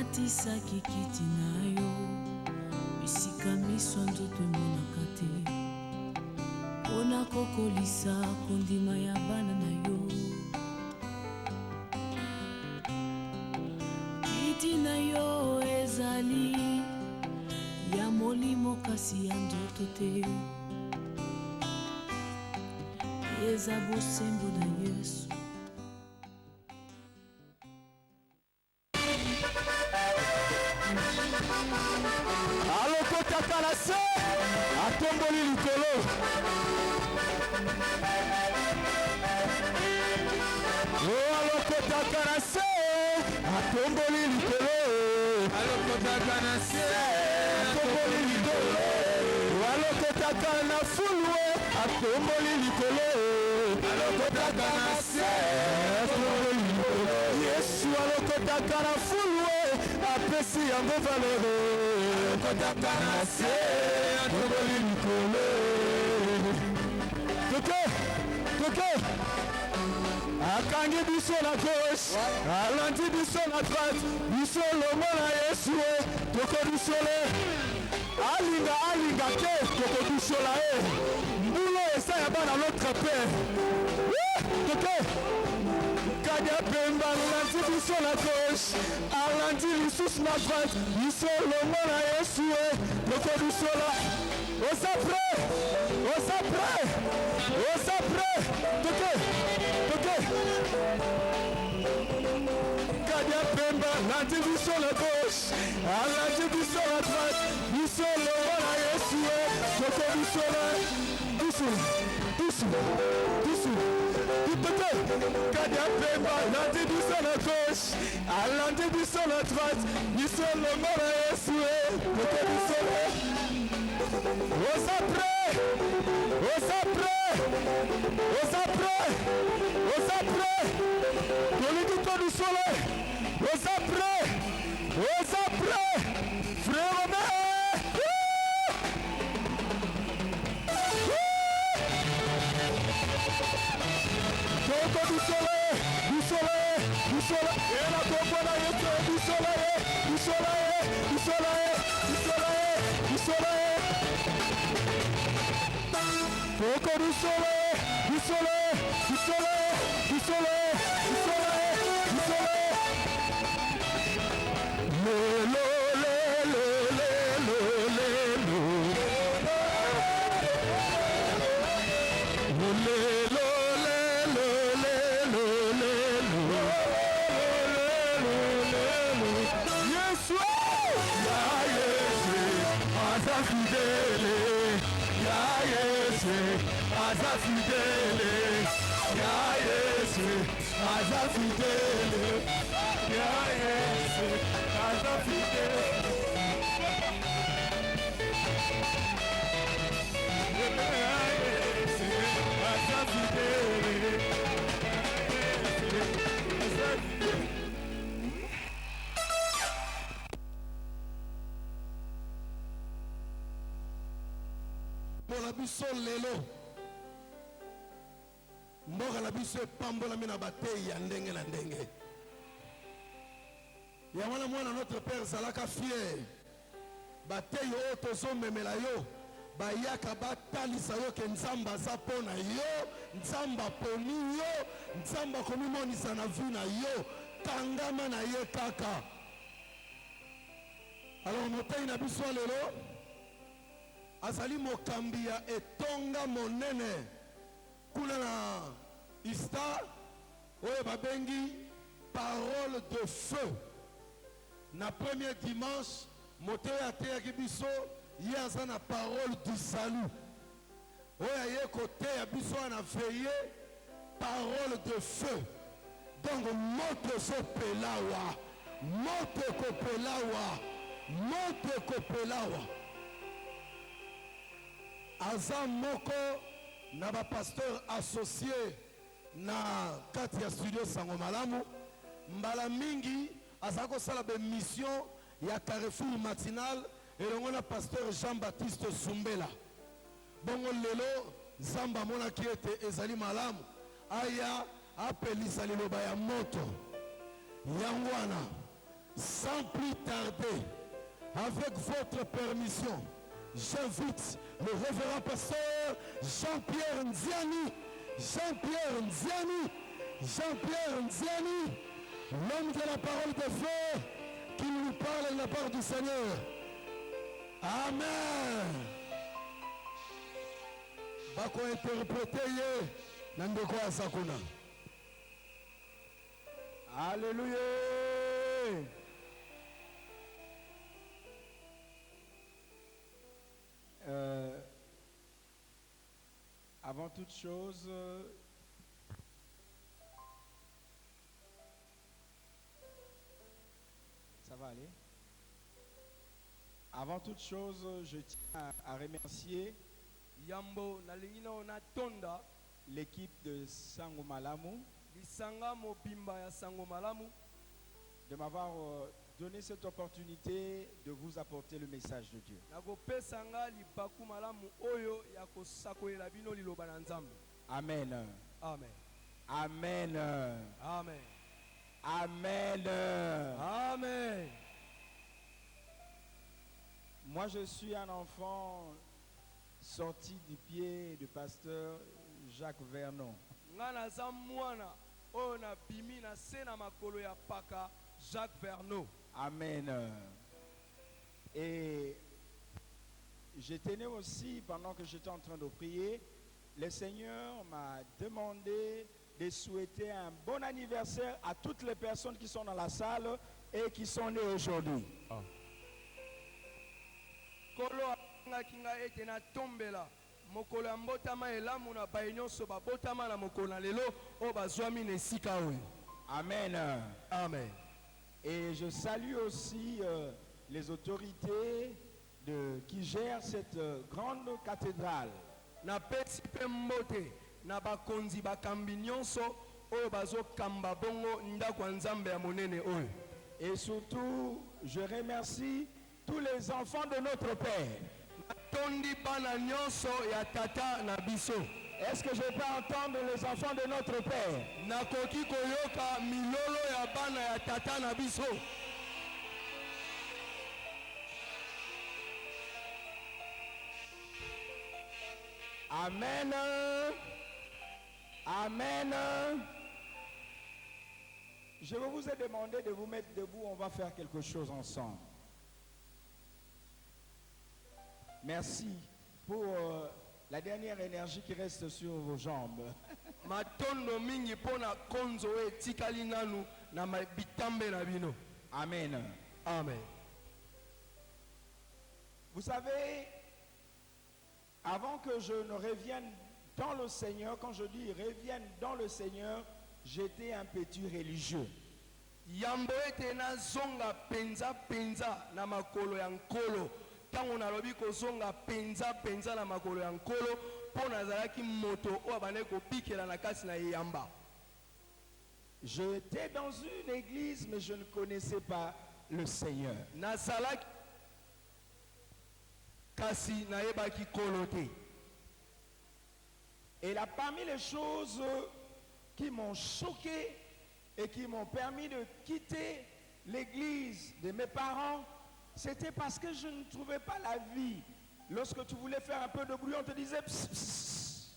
Omatisaki kiti na yo bisika miso nzoto emonaka te mpona kokolisa kondima ya bana na yo. Kiti na yo ezali ya molimo kasi ya nzoto te, eza bosembo na Yesu. Alokotaka na se atomboli likolo. Alokotaka na se atomboli likolo. Alokotaka na se atomboli likolo. Alokotaka na fulwe atomboli likolo. Alokotaka na se atomboli likolo. Yesu alokotaka na fulwe apesi yango valero. Alokotaka na se atomboli likolo. Toke akangi biso na gauche, alandi biso na droite, biso longo na Yesu tokodusole. Alinga te tokodusola ye. Mbulo esa ya bana l'autre père. Toke Kadia Pemba alandi biso na gauche, alandi lisusu na droite, biso longo na Yesu tokodusola. Osa prêt. Toke Kadia Pemba alandi biso na gauche, alandi biso na droite, biso longo na Yesu tokodusola. Dusu Kadia Pemba alandi biso na gauche, alandi biso na droite, biso longo na Yesu tokodusola. Osa prêt. Toliki kodusole. Osa prêt. Frère Robert. Toko dusole. Ela toko na Yesu dusole. Toko dusole. Biso lelo mboka na biso epambolami na batei ya ndenge na ndenge. Ya wana mwana notre père zalaka fier batei oyo tozomemela yo bayaka batalisa yo ke nzambe aza mpo na yo, nzambe aponi yo, nzambe akomimonisa na vi na yo, kangama na ye kaka. Alors motei na biso lelo azali mokambi ya etonga monene kuna na ista oyo babengi parole de feu. Na premier dimanche moto ateyaki biso ye aza na parole du salut oyo aye koteya biso na veille parole de feu. Donc moto ezopelawa, moto ekopelawa. Aza moko na ba pasteur associé na kati ya studio Sango Malamu. Mbala mingi aza kosala be mission ya Carrefour matinal elongo na pasteur Jean-Baptiste Sumbela. Bongo lelo Zamba mona kiete ezali malamu aya apelisa liloba ya moto yangwana sans plus tarder, avec votre permission, j'invite le révérend pasteur Jean-Pierre Nziani, l'homme de la parole de feu, qui nous parle de la part du Seigneur. Amen. Bako interpréter ye nandeko ya sakuna. Alléluia. Avant toute chose, ça va aller. Avant toute chose, je tiens à remercier Yambo nalingina ona tonda l'équipe de Sango Malamu lisanga mobimba ya Sango Malamu de m'avoir donné cette opportunité de vous apporter le message de Dieu. nakopesa nga libaku malamu oyo ya kosakolela bino liloba na Nzambe. Amen. Amen. Amen. Amen. Amen. Amen. Moi, je suis un enfant sorti du pied du pasteur Jacques Vernon. Nga naza mwana oyo na bimi na se na makolo ya paka Jacques Vernon. Amen. Et je tenais aussi, pendant que j'étais en train de prier, le Seigneur m'a demandé de souhaiter un bon anniversaire à toutes les personnes qui sont dans la salle et qui sont nées aujourd'hui. Kolo angaki nga ete na tombela mokolo ya mbotama elamu na baye nyonso babotama na mokolo na lelo oyo bazwami na esika oyo. Amen. Amen. Et je salue aussi les autorités qui gèrent cette grande cathédrale. napesi mpe mbote na bakonzi bakambi nyonso oyo bazokamba bongo ndako ya Nzambe ya monene oyo. Et surtout, je remercie tous les enfants de notre Père. Natondi bana nyonso ya tata na biso. Est-ce que je peux entendre les enfants de notre Père? Nakoki koyoka milolo ya bana ya tata na biso. Amen. Amen. Je vous ai demandé de vous mettre debout, on va faire quelque chose ensemble. Merci pour la dernière énergie qui reste sur vos jambes. Matondo mingi pona konzo etikali nanu na bitambe na bino. Amen. Amen. Vous savez, avant que je ne revienne dans le Seigneur, quand je dis revienne dans le Seigneur, j'étais un petit religieux. Yambo ete na zonga penza penza na makolo ya nkolo. Tango nalobi ko zonga penza penza na makolo ya nkolo pona zalaki moto o abane ko pikela na kasi na yamba. J'étais dans une église mais je ne connaissais pas le Seigneur. Na salaki kasi na yebaki kolote. Et là, parmi les choses qui m'ont choqué et qui m'ont permis de quitter l'église de mes parents, c'était parce que je ne trouvais pas la vie. Lorsque tu voulais faire un peu de bruit, on te disait pss, pss.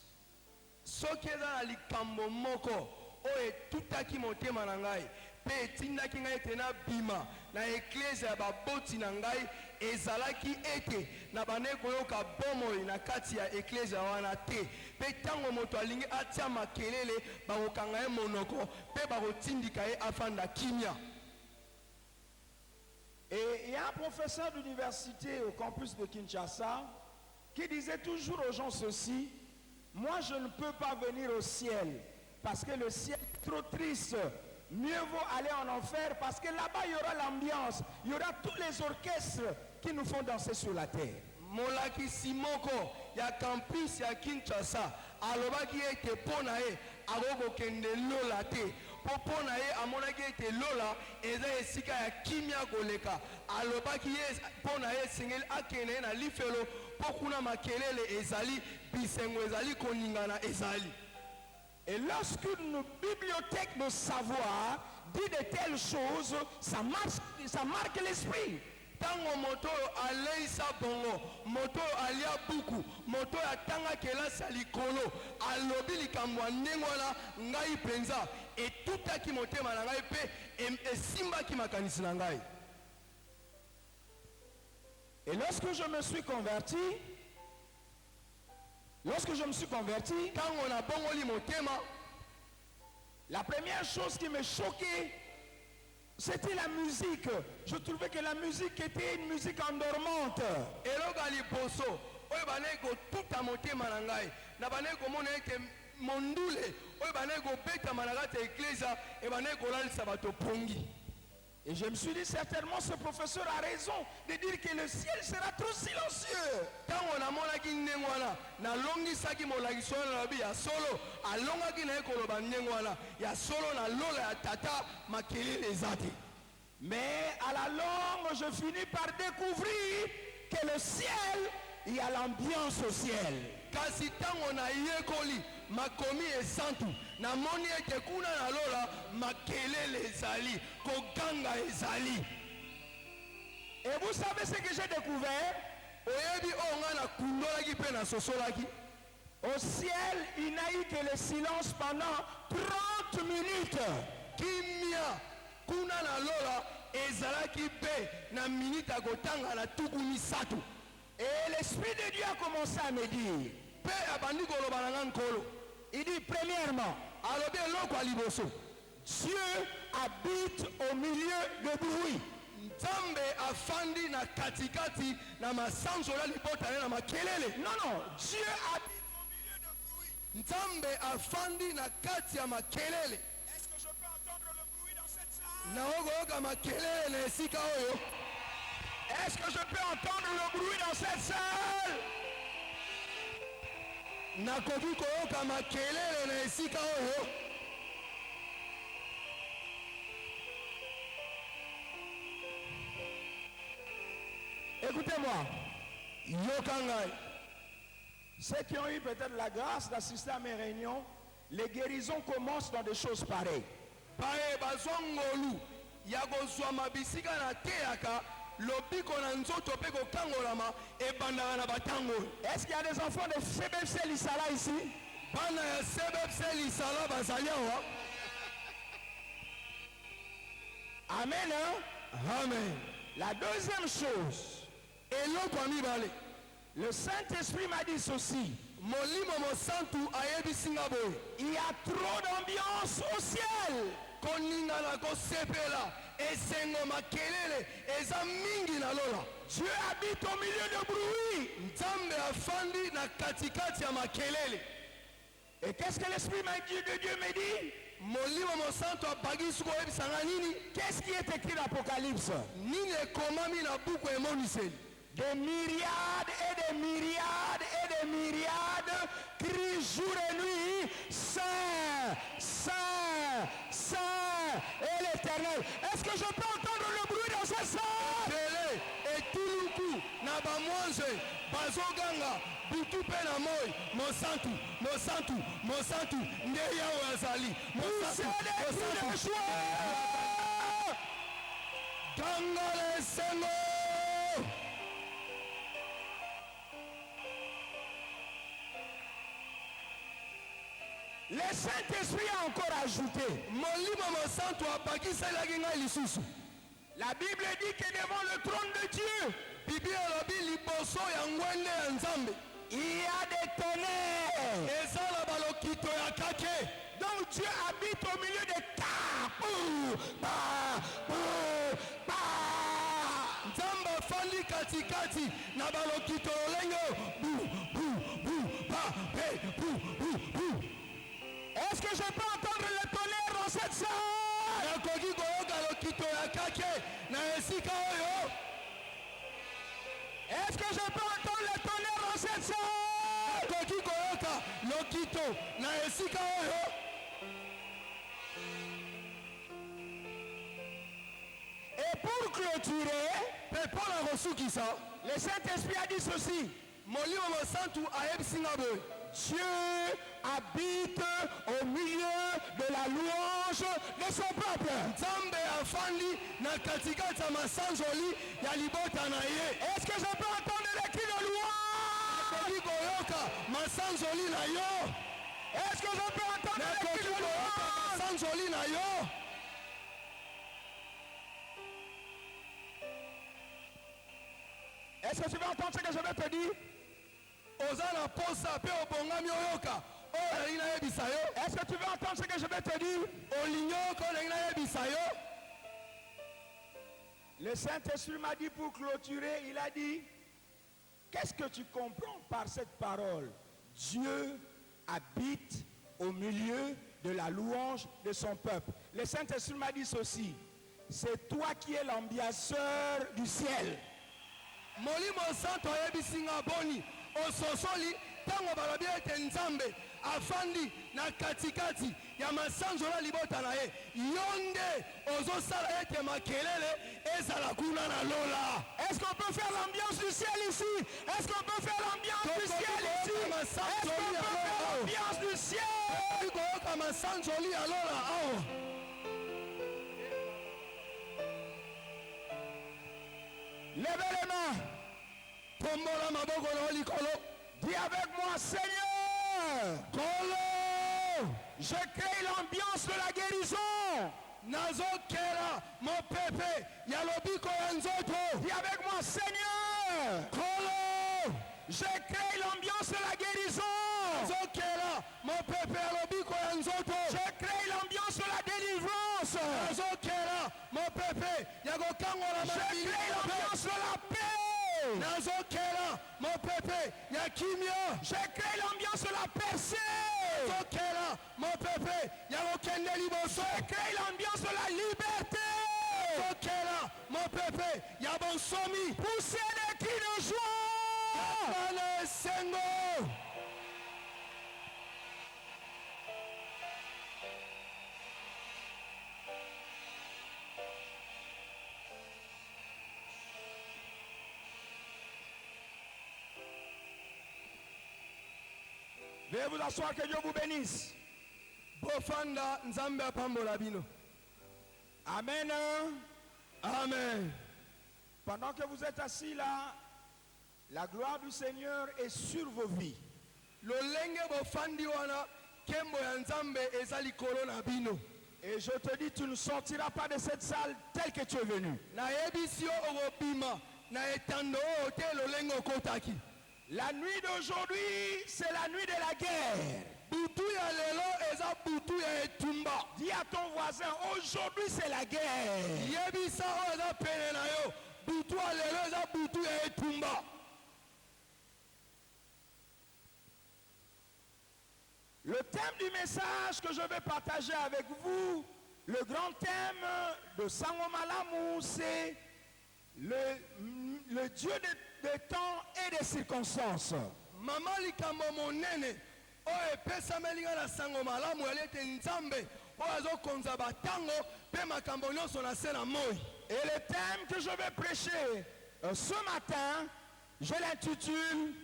Soki eza na likambo moko oyo etutaki motema na ngai mpe etindaki ngai ete nabima na eklese ya baboti na ngai ezalaki ete na bande koyoka bomoi na kati ya eklese wana te mpe ntango moto alingi atia makelele bakokanga ye monoko mpe bakotindika ye afanda kimia. Et il y a un professeur d'université au campus de Kinshasa qui disait toujours aux gens ceci: moi je ne peux pas venir au ciel parce que le ciel est trop triste. Mieux vaut aller en enfer parce que là-bas il y aura l'ambiance, il y aura tous les orchestres qui nous font danser sur la terre. Molakisi moko ya campus ya Kinshasa alobaki ete pona ye akokokende lola te po na ye amonaki ete lola eza esika ya kimia koleka. Alobaki ye pona ye esengeli akende na lifelo po kuna makelele ezali bisengo ezali koningana ezali. Et lorsqu'une bibliothèque de savoir dit de telles choses, ça marque l'esprit. Tango moto aleisa bongo, moto alia buku, moto atanga kelasa likolo, alobi likambo ndengwana ngai penza, etutaki motema na ngai pe esimbaki makanisi na ngai. Et lorsque je me suis converti, tango na bongoli motema, la première chose qui me choquait, c'était la musique. Je trouvais que la musique était une musique endormante. eloga liboso, oyo baneko tuta motema na ngai, na baneko mona ete mondule, oyo baneko beta managata eklesa, e baneko lalisa bato pongi. Et je me suis dit, certainement ce professeur a raison de dire que le ciel sera trop silencieux. Tango na monaki ndengwana, na longi saki molakisi wana na bi ya solo, alongaki na ekoloba ndengwana, ya solo na lola ya tata makelele ezate. Mais à la longue, je finis par découvrir que le ciel, il y a l'ambiance au ciel. Kasi tango na yekoli, makomi esantu, na moni ete kuna na lola, makelele ezali, koganga ezali. Et vous savez ce que j'ai découvert? Oyebi onga na kundolaki pe na sosolaki. Au ciel, il n'a eu que le silence pendant 30 minutes. Kimia, kuna na lola, ezalaki pe na minita kotanga na tuku misatu. Et l'Esprit de Dieu a commencé à me dire. Pe abandi koloba na nga nkolo. Il dit premièrement, Alobi eloko ya liboso. Dieu habite au milieu de bruit. Nzambe afandi na katikati na masanzola libota na makelele. Non, Dieu habite au milieu de bruit. Nzambe afandi na kati ya makelele. Est-ce que je peux entendre le bruit dans cette salle? Na okoyoka makelele na esika oyo. Est-ce que je peux entendre le bruit dans cette salle? Nakoki koyoka makelele na esika oyo. Écoutez-moi. Yoka ngai. Ceux qui ont eu peut-être la grâce d'assister à mes réunions, les guérisons commencent dans des choses pareilles. Pae bazwa ngolu ya kozwa mabisika na teaka lobiko na nzoto pe kokangolama ebandaka na batango. Est-ce qu'il y a des enfants de CBFC Lissala ici? Bana ya CBFC Lissala bazali awa. Amen, hein? Amen. La deuxième chose, Eloko ya mibale, le Saint-Esprit m'a dit ceci. molimo mosantu ayebisinga boye. Il y a trop d'ambiance au ciel. Koningana kosepela esengo makelele eza mingi na lola. Dieu habite au milieu de bruit. Nzambe afandi na katikati ya makelele. Et qu'est-ce que l'Esprit de Dieu me dit? Molimo mosantu abagisi koyebisanga nini? Qu'est-ce qui est écrit dans l'Apocalypse? Nini ekomami na buku emoniseli? Des myriades et des myriades et des myriades crient jour et nuit, Saint, Saint, Saint et l'Éternel. Est-ce que je peux entendre le bruit dans cette salle? Tele etuluku na bamwanze bazoganga butu pe na moi mosantu mosantu mosantu nde yawe azali Poussez des cris de joie. ganga lesengo. Le Saint-Esprit a encore ajouté. Molimo mosantu abakiselaki ngai lisusu. La Bible dit que devant le trône de Dieu, Biblia elobi liboso ya ngwende ya Nzambe il y a des tonnerres. ezala balokito ya kake. Donc Dieu habite au milieu des cas. Nzambe afandi katikati na balokito lolenge bu bu bu pa pe bu bu bu. Est-ce que je peux entendre le tonnerre dans cette salle? Nakoki koyoka lokito ya kake na esika oyo. Est-ce que je peux entendre le tonnerre dans cette salle? Nakoki koyoka lokito na esika oyo. Et pour clôturer, Pe mpona kosukisa, le Saint-Esprit a dit ceci. molimo mosantu ayebisinga boye. Dieu habite au milieu de la louange louange de son peuple. nzambe afandi na katikati ya masanzoli ya libota na ye. Est-ce que je peux entendre les cris de louange? nakoki koyoka masanzoli na yo. Est-ce que je peux entendre les nakoki cris de koyoka louange? masanzoli na yo. Est-ce que tu veux entendre ce que je vais te dire? oza na posa mpe obongami oyoka oyo nalingi nayebisa yo. Est-ce que tu veux entendre ce que je vais te dire? olingi oyoka oyo nalingi nayebisa yo. Le Saint-Esprit m'a dit pour clôturer, il a dit, qu'est-ce que tu comprends par cette parole? Dieu habite au milieu de la louange de son peuple. Le Saint-Esprit m'a dit ceci, c'est toi qui es l'ambianceur du ciel. molimo santo oyebisi nga boni ososoli ntango balobi ete nzambe afandi na katikati ya masanzolo ya libota na ye, yo nde ozosala ete makelele ezala kuna na lola. Est-ce qu'on peut faire l'ambiance du ciel ici? Est-ce qu'on peut faire l'ambiance du ciel ici? Est-ce qu'on peut faire l'ambiance du ciel? koyoka masanzoli ya lola awa. Levez les mains. tombola maboko na likolo. Dis avec moi, Seigneur, kolo je crée l'ambiance de la guérison. nazokela mopepe ya lobiko ya nzoto. Dis avec moi, Seigneur, kolo je crée l'ambiance de la guérison. nazokela mopepe ya lobiko ya nzoto. Je crée l'ambiance de la délivrance. nazokela mopepe ya kokangola Je crée l'ambiance de la paix. nazokela mopepe ya kimia. Je crée l'ambiance de la percée. nazokela mopepe ya kokende liboso. Je crée l'ambiance de la liberté. nazokela mopepe ya bonsomi. Poussez des cris de joie. bana esengo. Veuillez vous asseoir, que Dieu vous bénisse. bofanda nzambe apambola bino. Amen. Amen. Pendant que vous êtes assis là, la gloire du Seigneur est sur vos vies. lolenge bofandi wana kembo ya nzambe eza likolo na bino. Et je te dis, tu ne sortiras pas de cette salle telle que tu es venu. nayebisi yo okobima na etando oyo te lolenge okotaki. La nuit d'aujourd'hui, c'est la nuit de la guerre. butu ya lelo eza butu ya etumba. Dis à ton voisin, aujourd'hui c'est la guerre. yebisa oyo eza pene na yo, butu ya lelo eza butu ya etumba. Le thème du message que je vais partager avec vous, le grand thème de Sango Malamu, c'est le Dieu des temps et des circonstances. mama likambo monene oyo epesameli nga na sango malamu yali ete nzambe oyo azokonza batango mpe makambo nyonso na se na moi. Et le thème que je vais prêcher ce matin, je l'intitule,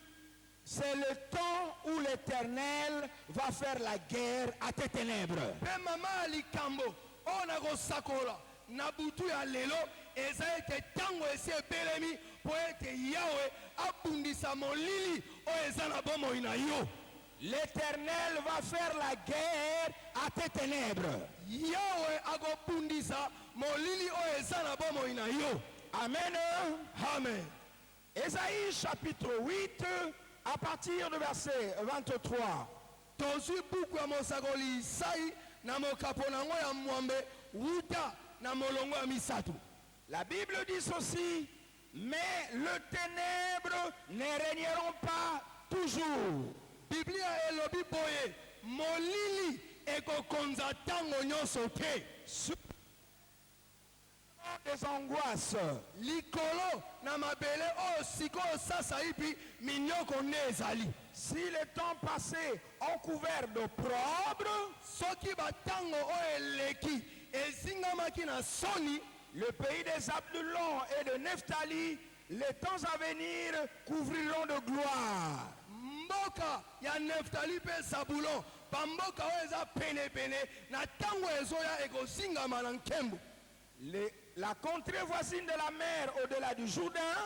c'est le temps où l'Éternel va faire la guerre à tes ténèbres. mpe mama ya likambo oyo nakosakola na butu ya lelo eza ete ntango esi ebelemi mpo ete yawe abundisa molili oyo eza na bomoi na yo. L'Éternel va faire la guerre à tes ténèbres. yawe akobundisa molili oyo eza na bomoi na yo. Amen. Amen. Ésaïe chapitre 8, à partir du verset 23. tozwi buku ya mosakoli Isai na mokapo nango ya mwambe wuta na molongo ya misato. La Bible dit ceci, mais le ténèbre ne régneront pas toujours. biblia elobi boye molili ekokonza ntango nyonso te. Des angoisses. likolo na mabele oyo sikoyo sasa hivi minyoko nde ezali. Si les temps passés ont couvert d'opprobre, soki batango oyo eleki ezingamaki na soni, le pays des Abdulon et de Nephtali, les temps à venir couvriront de gloire. mboka ya neftali mpe zabulon bamboka oyo eza pene na ntango ezoya ekozingama na nkembo. La contrée voisine de la mer au-delà du Jourdain,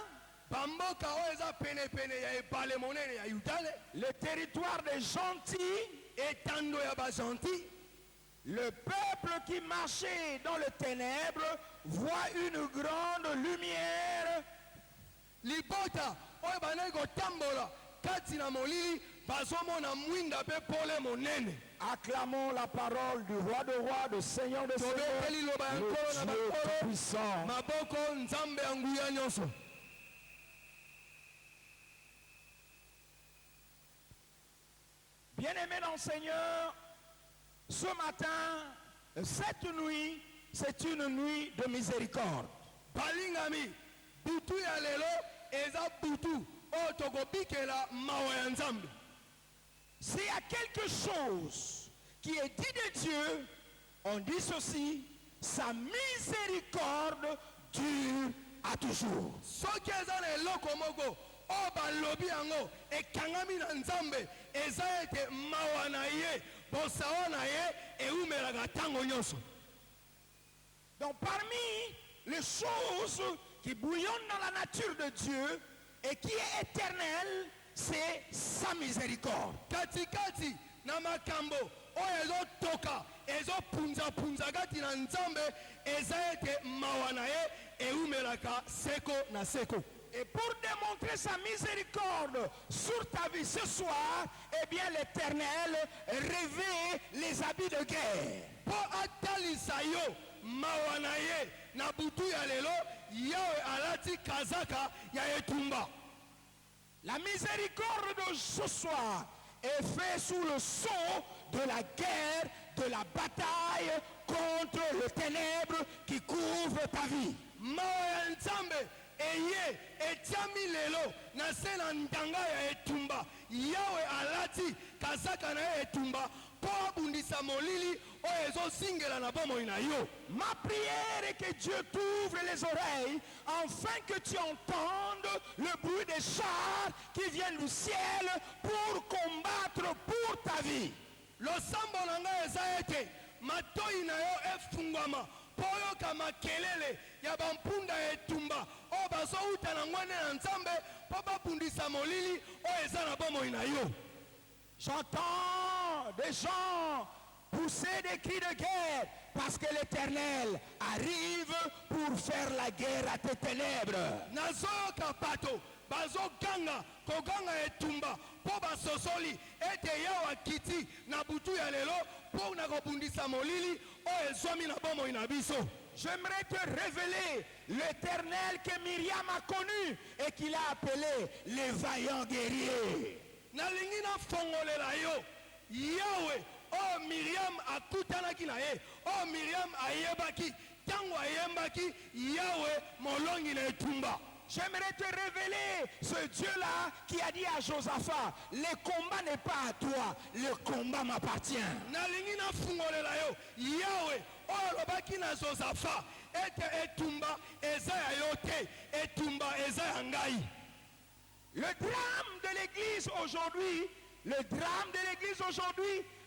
bamboka oyo eza pene ya ebale monene ya Yudale, le territoire des gentils, etando ya bagentil, le peuple qui marchait dans le ténèbre voit une grande lumière. libota oyo banai kotambola kati na molili bazomona mwinda mpe pole monene. Acclamons la parole du roi de rois, du Seigneur de seigneurs, tobeteli loba ya nkolo na le Dieu bakolo tout-puissant. maboko nzambe ya nguya nyonso. Bien-aimés dans le Seigneur, ce matin, cette nuit, c'est une nuit de miséricorde. balingami butu ya lelo eza butu oyo tokobikela mawa ya nzambe. S'il y a quelque chose qui est dit de Dieu, on dit ceci: sa miséricorde dure à toujours. soki eza na eloko moko oyo balobi yango ekangami na nzambe eza ete mawa na ye bosawa na ye ewumelaka ntango nyonso. Donc parmi les choses qui bouillonnent dans la nature de Dieu et qui est éternelle, c'est sa miséricorde. katikati na makambo oyo ezotoka ezopunzapunza kati na nzambe eza ete mawa na ye ewumelaka seko na seko. Et pour démontrer sa miséricorde sur ta vie ce soir, eh bien l'Éternel revêt les habits de guerre. mpo atalisa yo mawa na ye na butu ya lelo yawe alati kazaka ya etumba. La miséricorde de ce soir est faite sous le sceau de la guerre, de la bataille contre le ténèbre qui couvre ta vie. mawa ya nzambe eye etiami lelo na se na ndanga ya etumba. yawe alati kazaka na ye etumba mpo abundisa molili oyo ezosingela na bomoi na yo. Ma prière est que Dieu t'ouvre les oreilles afin que tu entendes le bruit des chars qui viennent du ciel pour combattre pour ta vie. losambo na ngai eza ete matoi na yo efungwama mpo oyoka makelele ya bampunda ya etumba oyo bazowuta na ngwene na nzambe mpo babundisa molili oyo eza na bomoi na yo. J'entends des gens pousser des cris de guerre parce que l'Éternel arrive pour faire la guerre à tes ténèbres. nazoyoka bato bazoganga koganga etumba mpo basosoli ete yawe akiti na butu ya lelo mpo na kobundisa molili oyo ezwami na bomoi na biso. J'aimerais te révéler l'Éternel que Myriam a connu et qu'il a appelé les vaillants guerriers. nalingi nafongolela yo yawe oyo miriam akutanaki na ye oyo miriam ayebaki ntango ayembaki yawe molongi na etumba. J'aimerais te révéler ce Dieu-là qui a dit à Josaphat: le combat n'est pas à toi, le combat m'appartient. nalingi nafungolela yo yawe oyo alobaki na josafa ete etumba eza ya yo te, etumba eza ya ngai. Le drame de l'Église aujourd'hui,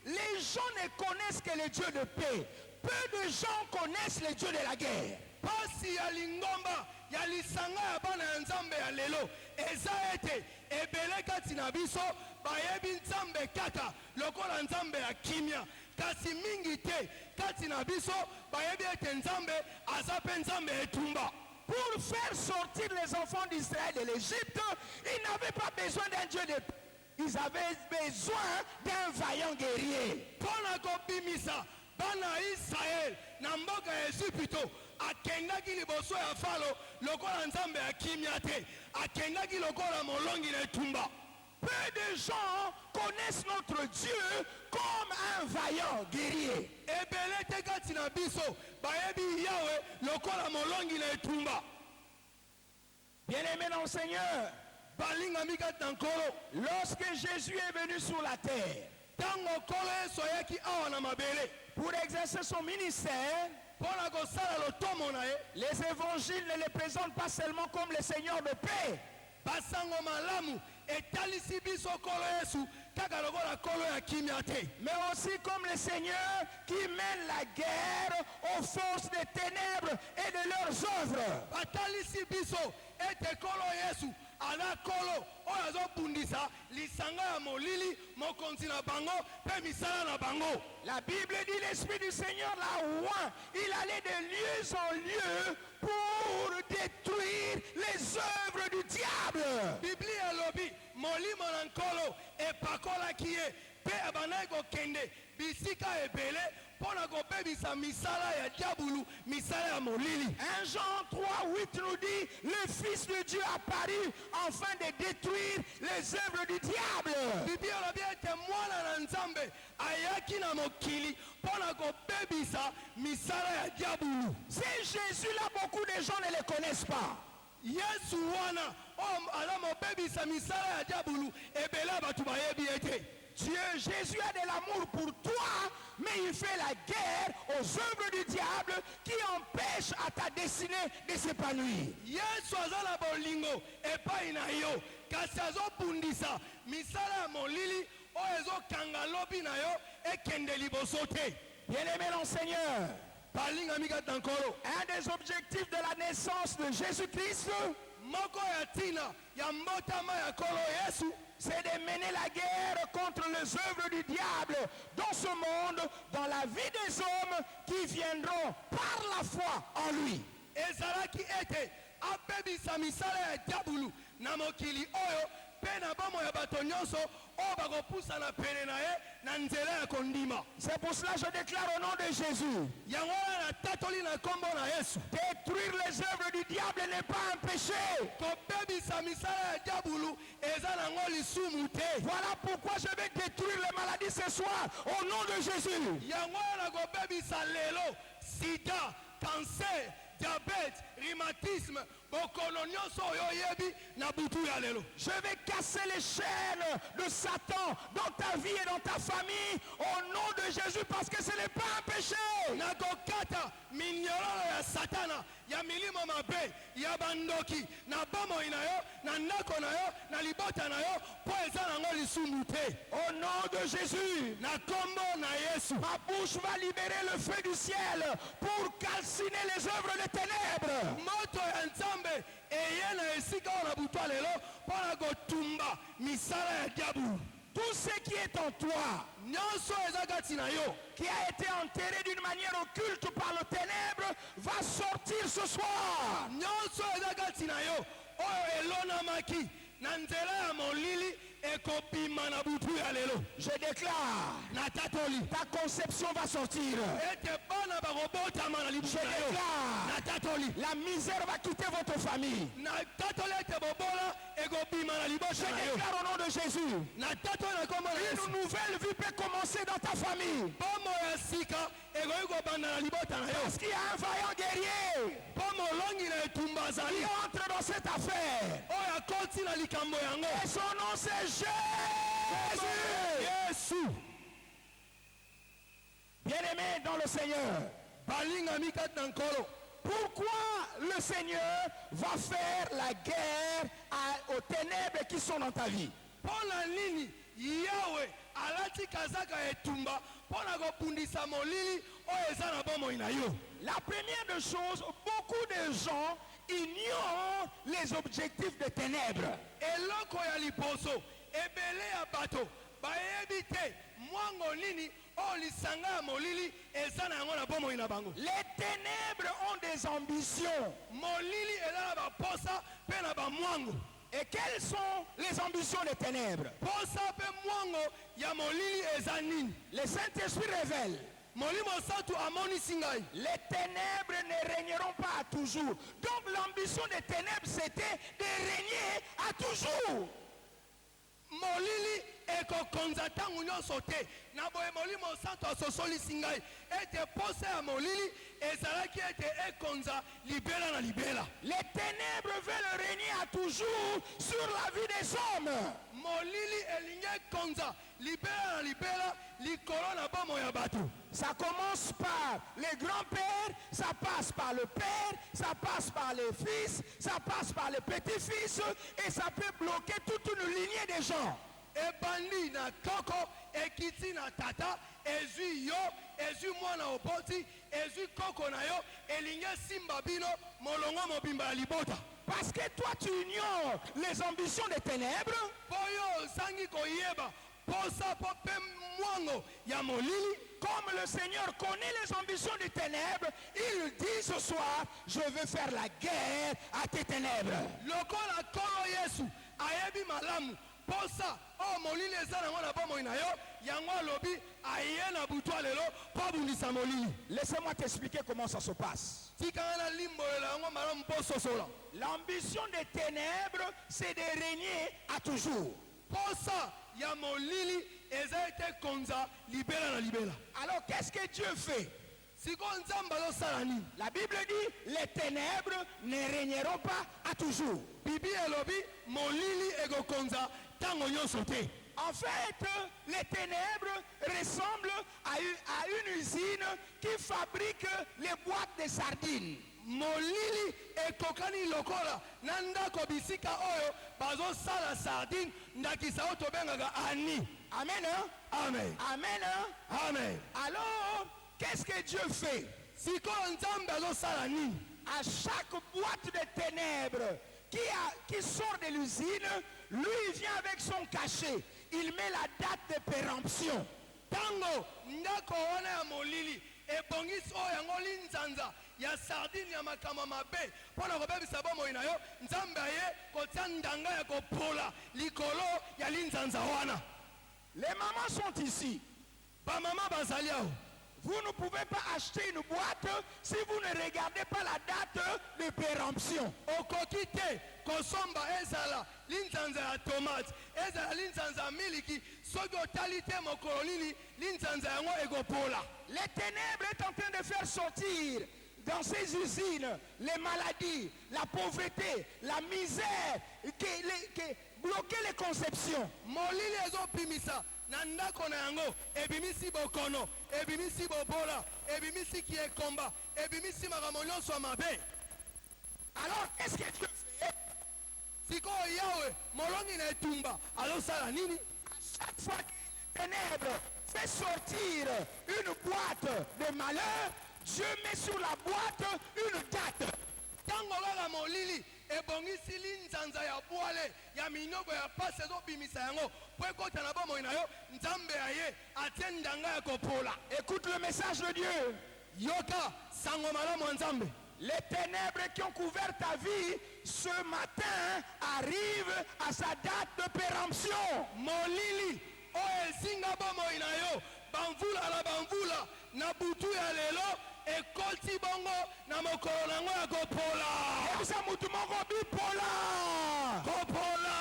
les gens ne connaissent que le Dieu de paix. Peu de gens connaissent le Dieu de la guerre. pasi ya lingomba ya lisanga ya bana ya nzambe ya lelo eza ete ebele kati na biso bayebi nzambe kaka lokola nzambe ya kimia, kasi mingi te kati na biso bayebi ete nzambe aza mpe nzambe etumba. Pour faire sortir les enfants d'Israël de l'Égypte, ils n'avaient pas besoin d'un Dieu de paix. Ils avaient besoin d'un vaillant guerrier. mpo na kobimisa bana ya israele na mboka ya ezipito akendaki liboso ya falo lokola nzambe ya kimia te, akendaki lokola molongi na etumba. Peu de gens connaissent notre Dieu comme un vaillant guerrier. ebele te kati na biso bayebi yawe lokola molongi na etumba. Bien-aimés dans le Seigneur, balingami kati na nkolo lorsque Jésus est venu sur la terre ntango nkolo yesu ayaki awa na mabele pour exercer son ministère, mpo na kosala lotomo na ye, les évangiles ne les présentent pas seulement comme le Seigneur de paix, basango malamu etalisi biso nkolo yesu kaka lokola kolo ya kimia te. mais aussi comme le Seigneur qui mène la guerre aux forces des ténèbres et de leurs œuvres. batalisi biso ete kolo yesu aza kolo oyo azobundisa lisanga ya molili mokonzi na bango mpe misala na bango. La Bible dit l'Esprit du Seigneur l'a oint. Il allait de lieu en lieu pour détruire les œuvres du diable. biblia elobi molimo na nkolo epakolaki ye mpe abandaki kokende bisika ebele mpo na kobebisa misala ya diabulu misala ya molili. 1 Jean 3:8 nous dit, le Fils de Dieu apparut afin de détruire les œuvres du diable. biblia elobi ete mwana na nzambe ayaki na mokili mpo na kobebisa misala ya diabulu. C'est Jésus-là, beaucoup de gens ne le connaissent pas. yesu wana oyo aza mobebisa misala ya diabulu ebele ya bato bayebi ete Dieu, Jésus a de l'amour pour toi, mais il fait la guerre aux œuvres du diable qui empêchent à ta destinée de s'épanouir. yesu aza na bolingo epai na yo kasi azobundisa misala ya molili oyo ezokanga lobi na yo ekende liboso te. Bien-aimé dans le Seigneur, balingami kati na nkolo un des objectifs de la naissance de Jésus-Christ, moko ya ntina ya mbotama ya nkolo yesu c'est de mener la guerre contre les œuvres du diable dans ce monde, dans la vie des hommes qui viendront par la foi en lui. ezalaki ete abebisa misala ya diabulu na mokili oyo mpe na bomoi ya bato nyonso oyo bakopusana pene na ye na nzela ya kondima. C'est pour cela que je déclare au nom de Jésus, yango wana natatoli na nkombo na yesu détruire les œuvres du diable n'est pas un péché. kobebisa misala ya diabulu eza nango lisumu te. Voilà pourquoi je vais détruire les maladies ce soir au nom de Jésus. yango wana kobebisa lelo sida, cancer, diabète, rhumatisme, bokono nyonso oyo oyebi na butu ya lelo. Je vais casser les chaînes de Satan dans ta vie et dans ta famille au nom de Jésus parce que ce n'est pas un péché. nakokata minyororo ya satana ya milimo mabe ya bandoki na bomoi na yo na ndako na yo na libota na yo mpo eza nango lisumu te. Au nom de Jésus, na kombo na yesu ma bouche va libérer le feu du ciel pour calciner les œuvres des ténèbres. moto ya nzambe eye na esika oyo na butu ya lelo mpo na kotumba misala ya diabulu. Tout ce qui est en toi, nyonso eza kati na yo qui a été enterré d'une manière occulte par le ténèbre, va sortir ce soir. nyonso eza kati na yo oyo elonamaki na nzela ya molili ekobima na butu ya lelo. Je déclare, natatoli ta conception va sortir. ete bana bakobotama na Je libutu na yo. déclare, natatoli la misère va quitter votre famille. natatoli ete bobola ekobima na Je libota na yo. déclare au nom de Jésus, natatoli na kombo na yesu une nouvelle vie peut commencer dans ta famille. bomo ya sika ekoki kobanda na libota na yo. Parce qu'il y a un vaillant guerrier mpo molongi na etumba qui azali entre dans cette affaire. oyo akoti na likambo yango. Et son nom c'est Jésus. yesu Bien-aimé dans le Seigneur, balingami kati na nkolo. pourquoi le Seigneur va faire la guerre aux ténèbres qui sont dans ta vie? mpo na nini yawe alati kazaka etumba mpo na kobundisa molili oyo eza na bomoi na yo. La première des choses, beaucoup de gens ignorent les objectifs des ténèbres. eloko ya liboso ebele ya bato bayebi te mwango nini oyo lisanga ya molili eza na yango na bomoi na bango. Les ténèbres ont des ambitions. molili eza na baposa mpe na bamwango. Et quelles sont les ambitions des ténèbres? posa mpe mwango ya molili eza nini? Le Saint-Esprit révèle. molimo santu amonisi ngai Les ténèbres ne régneront pas à toujours. Donc l'ambition des ténèbres, c'était de régner à toujours. molili ekokonza ntango nyonso te. na boye molimo santu asosolisi ngai ete posa ya molili ezalaki ete ekonza libela na libela. Les ténèbres veulent régner à toujours sur la vie des hommes. molili elingi ekonza libela na libela likolo na bomoi ya bato. Ça commence par les grands-pères, ça passe par le père, ça passe par les fils, ça passe par les petits-fils et ça peut bloquer toute une lignée de gens. ebandi na koko ekiti na tata ezwi yo ezwi mwana opoti ezwi koko na yo elingi simba bino molongo mobimba ya libota. Parce que toi tu ignores les ambitions des ténèbres. Boyo sangi koyeba posa pope mwango ya molili. Comme le Seigneur connaît les ambitions des ténèbres, il dit ce soir, je veux faire la guerre à tes ténèbres. Lokola kolo Yesu ayebi malamu posa o molili eza nango na bomoi na yo yango alobi aye na butwa lelo po abundisa molili. Laissez-moi t'expliquer comment ça se passe. Tikanga na limbolela yango malamu po sosola. L'ambition des ténèbres, c'est de régner à toujours. Posa ya molili eza ete konza libela na libela. Alors qu'est-ce que Dieu fait? Siko nzamba azosala nini? La Bible dit, les ténèbres ne régneront pas à toujours. Bibi elobi molili ekokonza tango nyonso te. En fait, les ténèbres ressemblent à une usine qui fabrique les boîtes de sardines. Molili ekokani lokola na ndako bisika oyo bazosala sardine ndakisa oyo tobengaka ani. Amen. Hein? Amen. Amen. Hein? Amen. Alors, qu'est-ce que Dieu fait? Sikoyo nzambe azosala nini? À chaque boîte de ténèbres qui sort de l'usine, lui vient avec son cachet. Il met la date de péremption. Tango ndako wana ya molili ebongisi oyo yango linzanza ya sardine ya makambo mabe mpona kobebisa bomoi na yo nzambe aye kotia ndanga ya kopola likolo ya linzanza wana. Les mamans sont ici. Bamama bazali aho. Vous ne pouvez pas acheter une boîte si vous ne regardez pas la date de péremption. Okoki te kosomba ezala linzanza ya tomate ezala linzanza ya miliki soki otali te mokolo nini linzanza yango ekopola. Les ténèbres est en train de faire sortir dans ces usines les maladies, la pauvreté, la misère, bloquer les conceptions. Molili ezopimisa na ndako na yango ebimisi bokono ebimisi bobola ebimisi kiekomba ebimisi makambo nyonso ya mabe. Alors qu'est-ce que Dieu fait? Sikoyo yawe molongi na etumba azosala nini? À chaque fois que les ténèbres fait sortir une boîte de malheur, Dieu met sur la boîte une date. Tango kaka molili ebongisi linzanza ya bwale ya minoko ya pasi ezobimisa yango po ekota na bomoi na yo nzambe aye atie ndanga ya kopola. Écoute le message de Dieu. Yoka sango malamu ya nzambe. Les ténèbres qui ont couvert ta vie ce matin arrivent à sa date de péremption. Molili oyo esinga bomoi na yo bamvula na bamvula na butu ya lelo ekoti bongo na mokolo nango ya kopola. Ebisa mutu moko bipola. Kopola.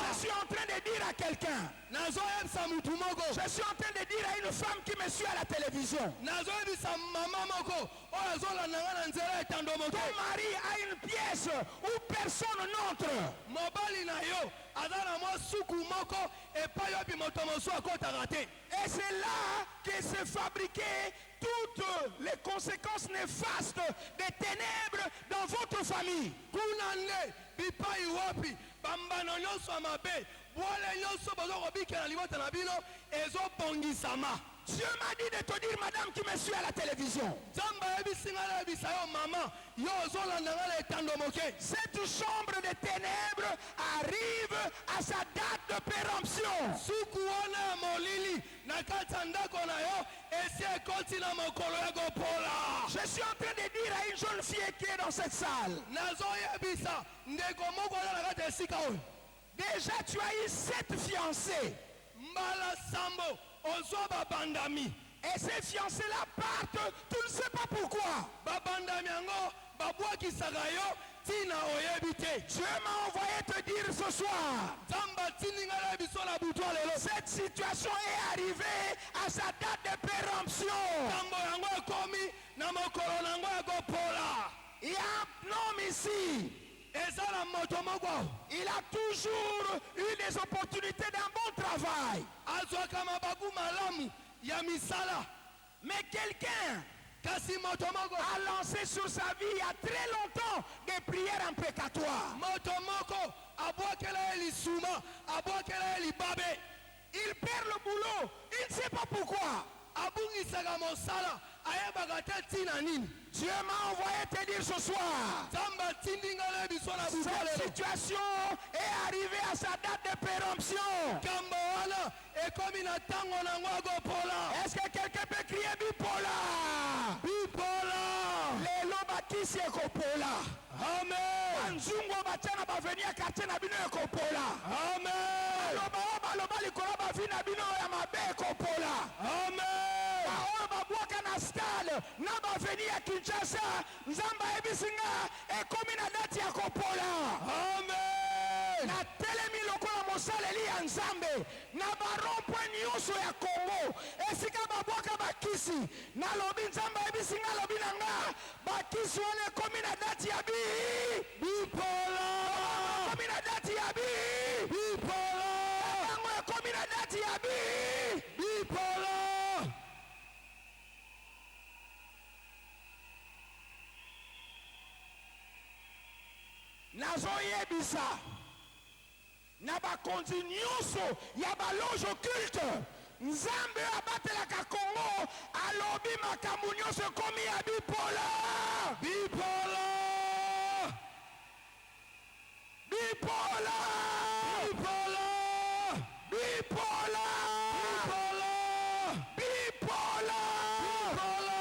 Je suis en train de dire à quelqu'un. Nazoyebisa mutu moko. Je suis en train de dire à une femme qui me suit à la télévision. Nazoyebisa mama moko oyo azolanda nga na nzela etando moke. Ton mari a une pièce où personne n'entre. Mobali na yo aza na mwa suku moko epai obi moto mosusu akotaka te. Et c'est là que se fabriquaient toutes les conséquences néfastes des ténèbres dans votre famille. Kuna nde bipai wapi bambano nyonso ya mabe bwale nyonso bazokobikela na libota na bino ezobongisama. Dieu m'a dit de te dire, madame qui me suit à la télévision. Cette chambre de ténèbres arrive à sa date de péremption. Je suis en train de dire à une jeune fille qui est dans cette salle. Déjà tu as eu 7 fiancés. Et ces fiancés-là partent, tu ne sais pas pourquoi. Dieu m'a envoyé te dire ce soir. Cette situation est arrivée à sa date de péremption. Il y a un homme ici. Il a toujours eu des opportunités d'un bon travail. Mais quelqu'un a lancé sur sa vie il y a très longtemps des prières imprécatoires. il perd le boulot, il ne sait pas pourquoi. abungisaka mosala ayebaka te ntina nini. Dieu m'a envoyé te dire ce soir. nzambe atindi ngai na biso na Cette butelelo situation est arrivée à sa date de péremption. kambo wana ekomi na ntango nango akopola. Est-ce que quelqu'un peut crier bipola? bipola Lelo bakisi ekopola. amen Nzungo batiana baveni ya quartier na bino ekopola. amen Baloba likolo bavi na bino ya mabe ekopola. amen Baoyo babwaka na stade na baveni ya Kinshasa nzambe ayebisinga ekomi na dati ya kopola. amen Na telemi lokola mosaleli ya nzambe na barompoint nyonso ya Congo esika babwaka bakisi nalobi nzambe ayebisinga alobi na nga bakisi wana ekomi na dati ya bipola. Ekomi na dati ya bipola. Yango ekomi na dati ya bipola. Nazoyebisa na bakonzi nyonso ya baloge occulte nzambe abatelaka Congo alobi makambo nyonso ekomi ya bipola. bipola Bipola. bipola Bipola. bipola Bipola.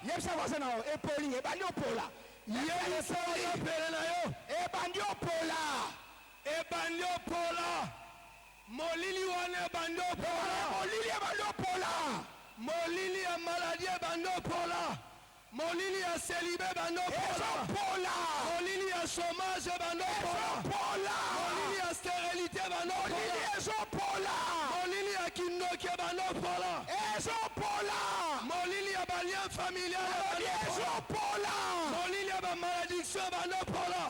Yebisa voisin na yo epoli ebandi opola. yebisa pele na yo Ebandi opola. ebandi opola molili wana ebandi opola Molili ebandi opola. molili ya maladi ebandi opola molili ya selibe ebandi opola Ezopola. molili ya chômage ebandi opola Ezopola. molili ya stérilité ebandi Molili opola ezopola. molili ya kindoki ebandi opola Ezopola. molili ya balien familial ebandi opola Ezopola. molili ya bamaladiction ebandi opola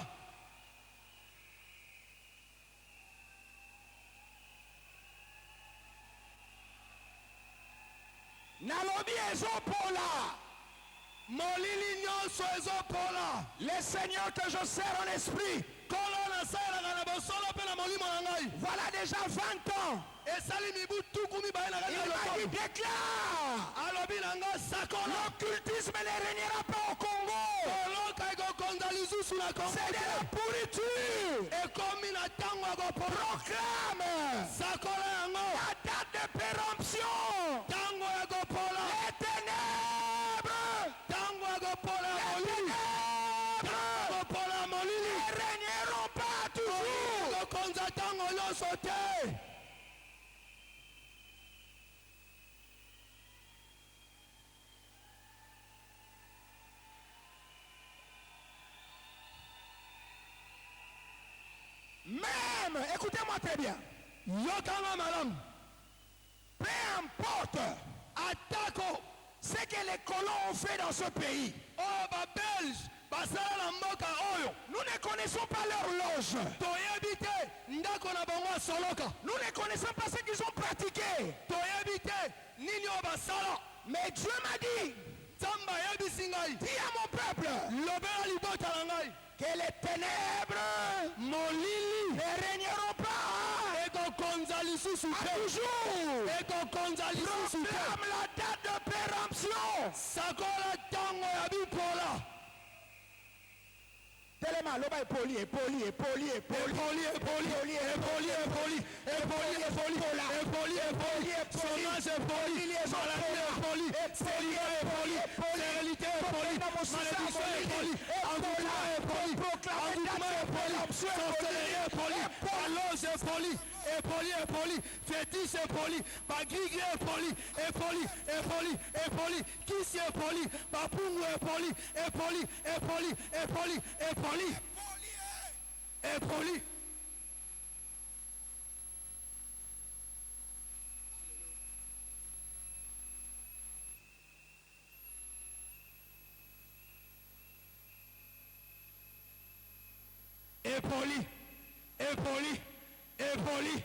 Nalobi ezopola. molili nyonso ezopola Le Seigneur que je sers en esprit, kolo nasalelaka na bosolo mpe na molimo na ngai voilà déjà 20 ans. esali mibu tuku mibale na kati Il na m'a dit lokomo déclare, alobi na nga sakola l'occultisme ne régnera pas au Congo. koloka ekokonza lisusu na C'est de la kongo pourriture. ekomi na ntango ya kopola Proclame sakola yango la date de péremption. ntango ya kopola Les ténèbres, ntango ya kopola ya les molili ténèbres kopola ya molili ne régneront pas toujours. kokonza ntango nyonso te Même, écoutez-moi très bien, yokanga malamu peu importe atako ce que les colons ont fait dans ce pays, oyo babelge basala na mboka oyo nous ne connaissons pas leur loge. toyebi te ndako na bango asoloka Nous ne connaissons pas ce qu'ils ont pratiqué. toyebi te nini oyo basala Mais Dieu m'a dit, nzambe ayebisi ngai dis à mon peuple lobela libota na ngai que les ténèbres molili ne régneront pas ekokonza lisusu à te toujours. ekokonza lisusu te Proclame la date de péremption. sakola ntango ya bipola Tellement, l'homme est poli, epoli epoli epoli epoli epoli epoli epoli chômage epoli maladie epoli seliba epoli stérilité epoli malédiction epoli engouement epoli engouement epoli sorcellerie epoli alloge epoli epoli epoli fétiche epoli bagrigre epoli epoli epoli epoli kisi epoli bapungu epoli epoli epoli epoli epoli epoli epoli epoli epoli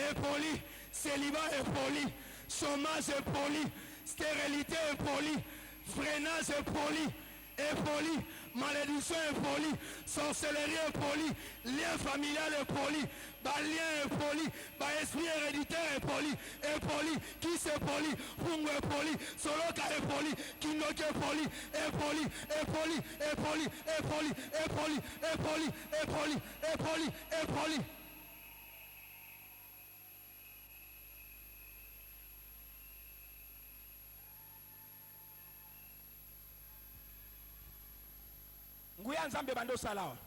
epoli célibat epoli chômage epoli stérilité epoli freinage epoli epoli malédiction est poli, sorcellerie est poli, lien familial est poli, lien est poli, esprit héréditaire est poli, qui c'est poli, fungo est poli, soloka est poli, kindoki est poli, est poli, est poli, est poli, est poli, est poli, est poli, est poli, est poli, est poli. Nguya nzambe bando salawa.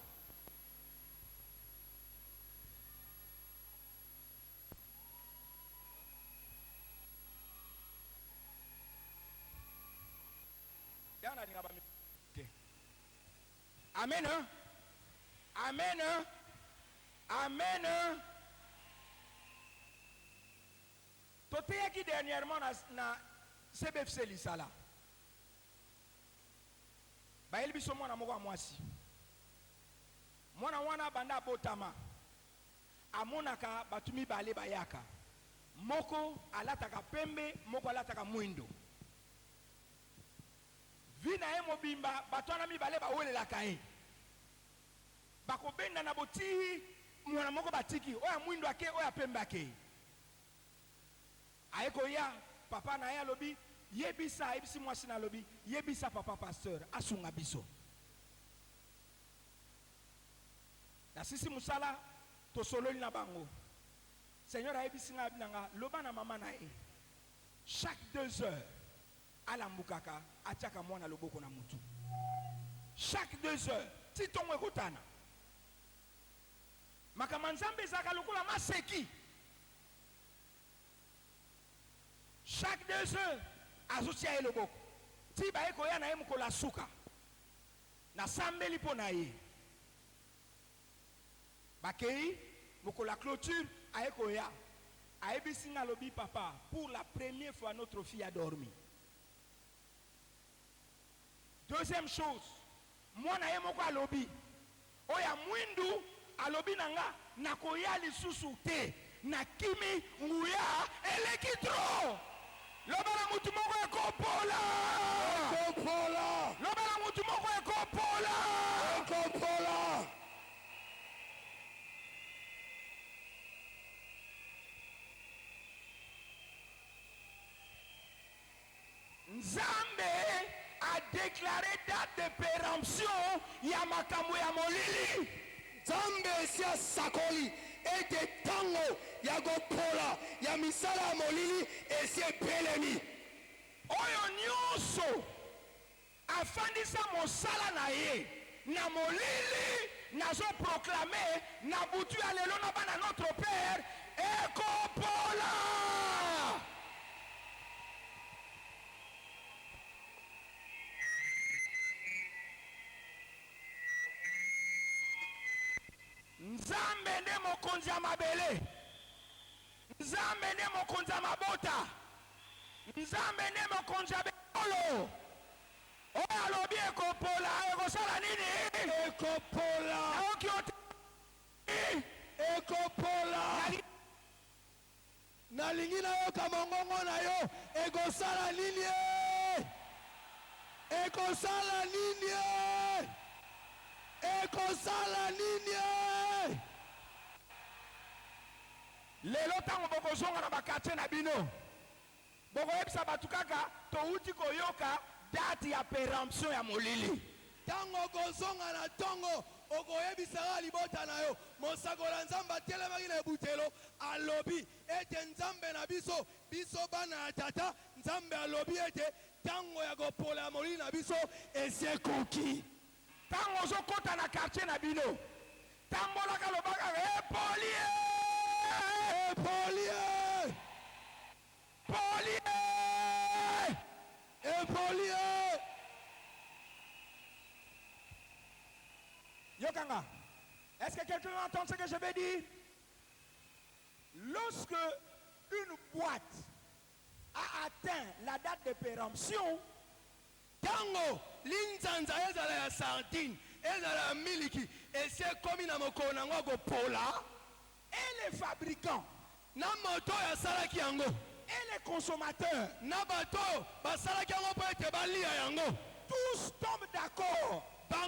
Amen. Amen. Amen. Tote qui dernièrement na CBFC lisala. Ba elbi so mwana moko mwasi. Mwana wana banda botama. Amonaka batumi bale bayaka. Moko alataka pembe, moko alataka mwindo. Vina ye mobimba batwana mibale bawelela kae. Bakobenda na boti mwana moko batiki oya mwindo ake oya pembe ake. Aeko ya papa na ya lobi yebisa ebisi mwasi na lobi yebisa papa pasteur asunga biso. Na sisi musala to sololi na bango. Seigneur a ebisi nga binanga loba na mama na e. Chaque 2 heures alambukaka atiaka mwana loboko na mutu. Chaque 2 heures titongo ekotana. Makamanzambe zaka lokola maseki. Chaque 2 heures azotia loboko. Ti ba eko ya na emu kola suka. Na sambeli po na ye. Bakei mokola clôture a eko ya. A ebisi na lobi papa pour la première fois notre fille a dormi. Deuxième chose, moi na ye moko alobi. Oya mwindu alobi nanga nakoya lisusu te. Na kimi nguya eleki tro. Lobala mutu moko ekopola. Ekopola. Lobala mutu moko ekopola. Ekopola. Nzambe a déclaré date de péremption ya makambo ya molili. Nzambe sia sakoli ete tango ya gopola ya misala ya molili esi epelemi. Oyo nyonso afandisa mosala na ye na molili nazo proclamer na butu ya lelo na bana notre père ekopola. Nzambe nde mokonzi ya mabele. Nzambe nde mokonzi ya mabota. Nzambe nde mokonzi ya bekolo. Oya alobi ekopola ekosala nini? Ekopola. Ekopola. Nalingi na yo kamongongo na yo ekosala nini? Ekosala nini? Ekosala nini? Lelo tango bokozonga na bakate na bino. Boko yebisa batu kaka touti koyoka date ya péremption ya molili. Tango kozonga na tongo okoyebisa libota na yo. Mosakola nzambe atelemaki na ebutelo alobi ete nzambe na biso bana ya tata nzambe alobi ete tango ya kopola ya molili na biso esi ekoki. Tango zokota na quartier na bino. Tambola kalobaka epolie. Epolie. Polie. Epolie. Yokanga. Est-ce que quelqu'un entend ce que je vais dire? Lorsque une boîte a atteint la date de péremption, tango linzanza ezala ya sardine ezala ya miliki esi ekomi na mokolo nango kopola, et les fabricants na moto oyo asalaki yango et les consommateurs, na bato basalaki yango mpo ete balia yango, tous tombent d'accord bango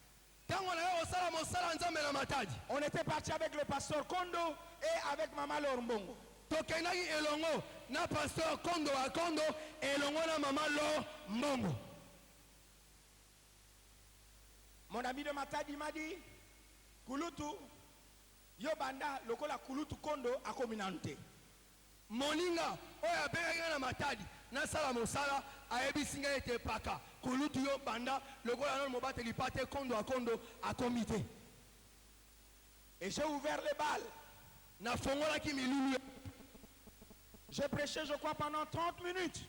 ntango na ye kosala mosala nzambe na matadi On était parti avec le pasteur Kondo et avec Maman Lorbongo. tokendaki elongo na pasteur kondo wa kondo elongo na mama lo mbongo. Mon ami de Matadi m'a dit, Kulutu, Yobanda, lokola Kulutu Kondo a kominante. moninga oyo abengaki na matadi nasala mosala ayebisi ngai ete paka kulutu yo banda lokola nano mobateli pa te kondo akondo akomi te. Et j'ai ouvert les balles. nafongolaki milulu. J'ai prêché, je crois, pendant 30 minutes.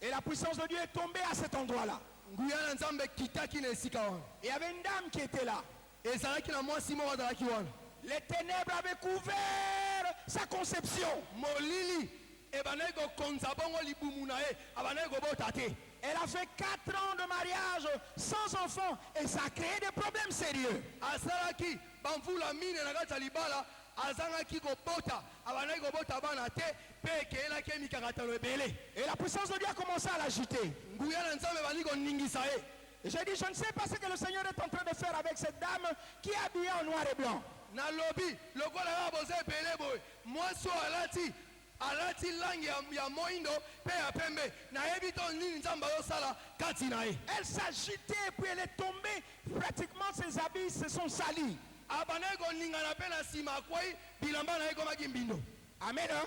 Et la puissance de Dieu est tombée à cet endroit-là. nguya na nzambe kitaki na esika wana. Il y avait une dame qui était là. ezalaki na mwasi moko azalaki wana. Les ténèbres avaient couvert sa conception. molili ebandaki kokonza bongo libumu na ye abandaki kobota te. Elle a fait 4 ans de mariage sans enfant et ça a créé des problèmes sérieux. asalaki bamvula mine na kati ya libala azangaki kobota abandaki kobota bana te mpe ekeyelaki emikakatano ebele. Et la puissance de Dieu a commencé à l'agiter. nguya na nzambe ebandi koningisa ye. Et j'ai dit, je ne sais pas ce que le Seigneur est en train de faire avec cette dame qui est habillée en noir et blanc. nalobi lokola kaka boza ebele boye mwasi oyo alati langi ya moindo mpe ya pembe nayebi to nini nzambe azosala kati na ye. Elle s'agitait et puis elle est tombée. Pratiquement ses habits se sont salis. abandaki koningana mpe na nsima akwei bilamba na ye ekomaki mbindo. Amen. Hein?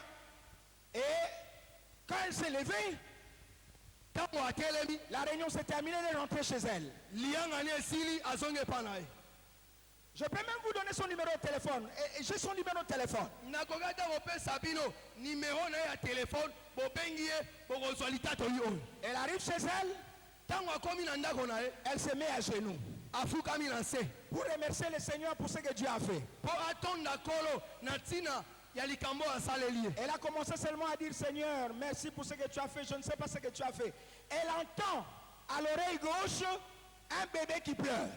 Et quand elle s'est levée, ntango atelemi la réunion s'est terminée, elle est rentrée chez elle. liyangani esili azongi epa na ye. Je peux même vous donner son numéro de téléphone. Et j'ai son numéro de téléphone. nakoki ata kopesa bino nimero na ye ya telefone bobengi ye bokozwa litatoli oyo. Elle arrive chez elle, ntango akomi na ndako na ye elle se met à genoux afukami na se pour remercier le Seigneur pour ce que Dieu a fait. mpo atonda kolo na ntina ya likambo asaleli ye. Elle a commencé seulement à dire, Seigneur, merci pour ce que tu as fait. Je ne sais pas ce que tu as fait. Elle entend à l'oreille gauche un bébé qui pleure.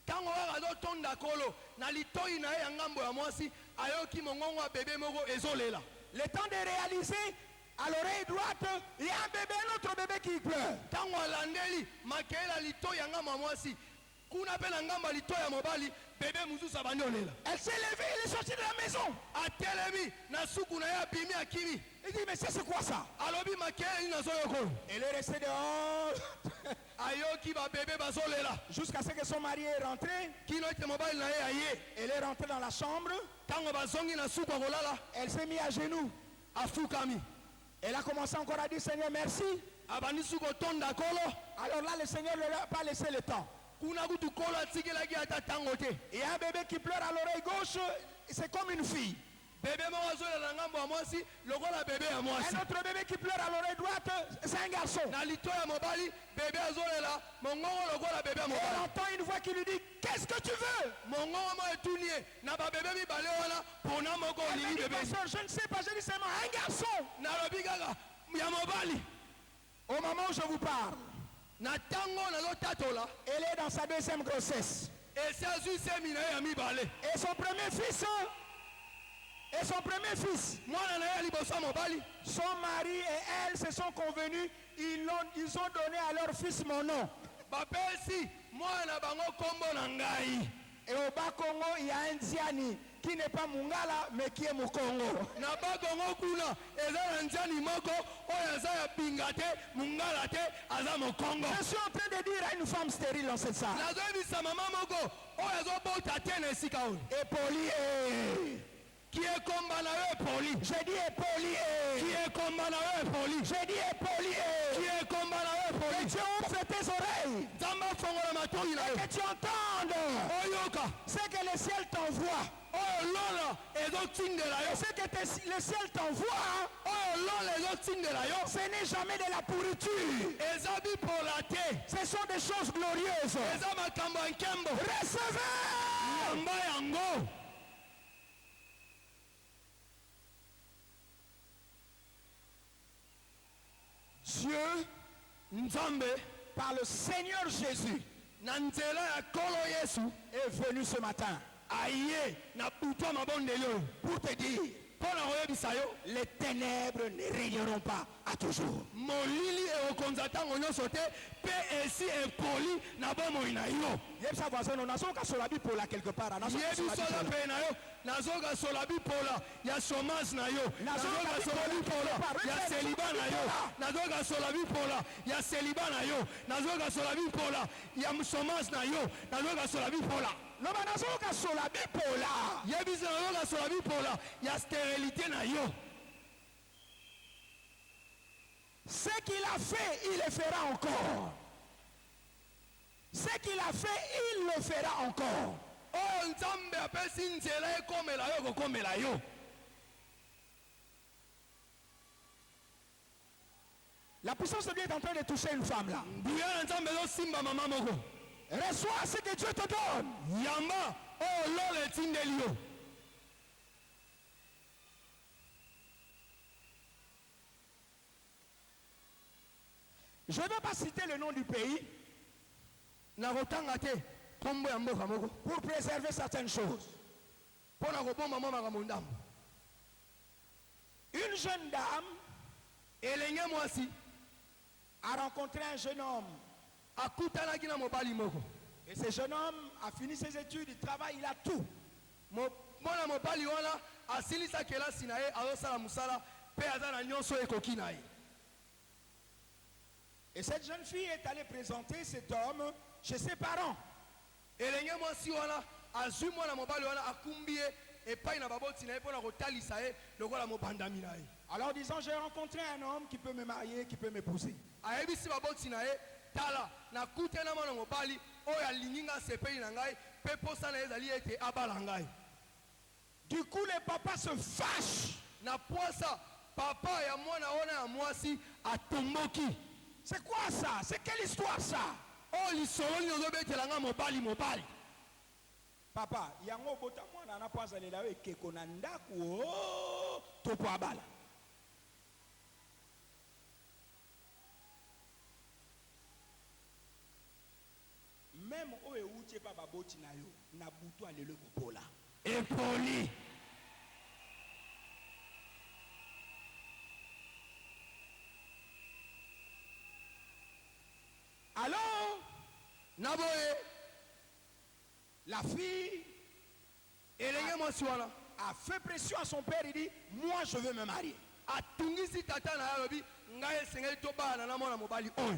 ntango kaka azotonda kolo na litoi na ye ya ngambo ya mwasi ayoki mongongo ya bebe moko ezolela. Le temps de réaliser, à l'oreille droite, il y a un bébé, un autre bébé qui pleure. ntango alandeli makeyela litoi ya ngambo ya mwasi kuna mpe na ngambo ya litoi ya mobali bebe mosusu abandi olela. Elle s'est levée, elle est sortie de la maison. atelemi na suku na ye abimi akimi Elle dit, mais c'est quoi ça? alobi makeyeli nazoyokolo Elle est restée dehors ayoki babebe bazolela jusqu'à ce que son mari est rentré. kino ete mobali na ye aye. Elle est rentrée dans la chambre. ntango bazongi na suku akolala Elle s'est mise à genoux. afukami Elle a commencé encore à dire, Seigneur, merci. abandi suku otonda kolo. Alors là, le Seigneur ne lui a pas laissé le temps. kuna kutu kolo atikelaki ata ntango te. Il y a un bébé qui pleure à l'oreille gauche, c'est comme une fille. bebe moko azolela na ngambo ya mwasi lokola bebe ya mwasi. Un autre bébé qui pleure à l'oreille droite, c'est un garçon. na litoi ya mobali bebe azolela mongongo lokola bebe ya Et elle mobali. entend une voix qui lui dit, qu'est-ce que tu veux? mongongo mo etuni ye na babebe mibale wana mpona moko Elle olingi me dit, bebe. pasteur, je ne sais pas, je dis seulement un garçon. nalobi kaka ya mobali. Au moment où je vous parle, na ntango nazotatola elle est dans sa deuxième grossesse. esi azwi semi na ye ya mibale. Et son premier fils, mwana na ye ya liboso ya mobali son mari et elle se sont convenus, ils ont donné à leur fils mon nom. bapesi mwana na bango nkombo na ngai. Et au Bas-Congo, il y a un Diani qui n'est pas Mungala, mais qui est Mukongo. na bakongo kuna eza na nzani moko oyo aza ya binga te mungala te aza mokongo. Je suis en train de dire à une femme stérile dans cette salle. nazoyebisa mama moko oyo azobota te na esika oyo Époli. ki ekomba na yo epoli. J'ai dit époli. ki ekomba na yo epoli. J'ai dit époli. ki ekomba na yo Que epoli. tu ouvres tes oreilles. nzambe afongola matoi na yo Que tu entendes oyoka ce que le ciel t'envoie. oyo lola ezotindela Et yo. ce que le ciel t'envoie, oyo lola ezotindela yo ce n'est jamais de la pourriture. eza bipola te. Ce sont des choses glorieuses. eza makambo ya nkembo. Recevez. yamba yango. Dieu, nzambe par le Seigneur Jésus, na nzela ya kolo yesu est venu ce matin aye na butu ya mabondeli oyo pour te dire, mpo na koyebisa yo les ténèbres ne régneront pas à toujours. molili ekokonza ntango nyonso te mpe esi epoli na bomoi na yo Yebisa voisin, on a son kasola bipola quelque part. yebisola mpe na yo nazokasola bipola ya chômage na yo nazokasola bipola ya seliba na yo nazokasola bipola ya seliba na yo nazokasola bipola ya chômage na yo nazokasola bipola Loba na son kasola bipola. yebisa nazokasola bipola ya stérilité na yo Ce qu'il a fait, il le fera encore. Ce qu'il a fait, il le fera encore. oyo nzambe apesi nzela ekomela yo kokomela yo La puissance de Dieu est en train de toucher une femme là. nguya na nzambe ezosimba mama moko Reçois ce que Dieu te donne. yamba oyo lola etindeli yo Je ne vais pas citer le nom du pays nakotanga te nkombo ya mboka moko pour préserver certaines choses. mpo na kobomba mwa makambo ndambo Une jeune dame elenge mwasi a rencontré un jeune homme. akutanaki na mobali moko Et ce jeune homme a fini ses études, il travaille, il a tout. mwana mobali wana asilisa kelasi na ye azosala mosala mpe aza na nyonso ekoki na ye Et cette jeune fille est allée présenter cet homme chez ses parents. elenge mwasi wana azwi mwana mobali wana akumbi ye epai na baboti na ye mpo na kotalisa ye lokola mobandami na ye Alors disant, j'ai rencontré un homme qui peut me marier, qui peut m'épouser. ayebisi baboti na ye tala nakute na mwana mobali oyo alingi nga sepeli na ngai mpe posa na ye ezali ete abala ngai Du coup, les papas se fâchent. na pwasa papa ya mwana wana ya mwasi atomboki C'est quoi ça? C'est quelle histoire ça? oyo lisolo nini ozobetela nga mobali mobali Papa, yango bota mwana na po azalela yo ekeko na ndako o to po abala. Même o euti pa baboti na yo na butu alelo kopola. epoli Alors, na boye la fille elenge mwasi wana a fait pression à son père, il dit, moi je veux me marier. atungisi tata na ye alobi ngai esengeli tobala na mwana mobali oyo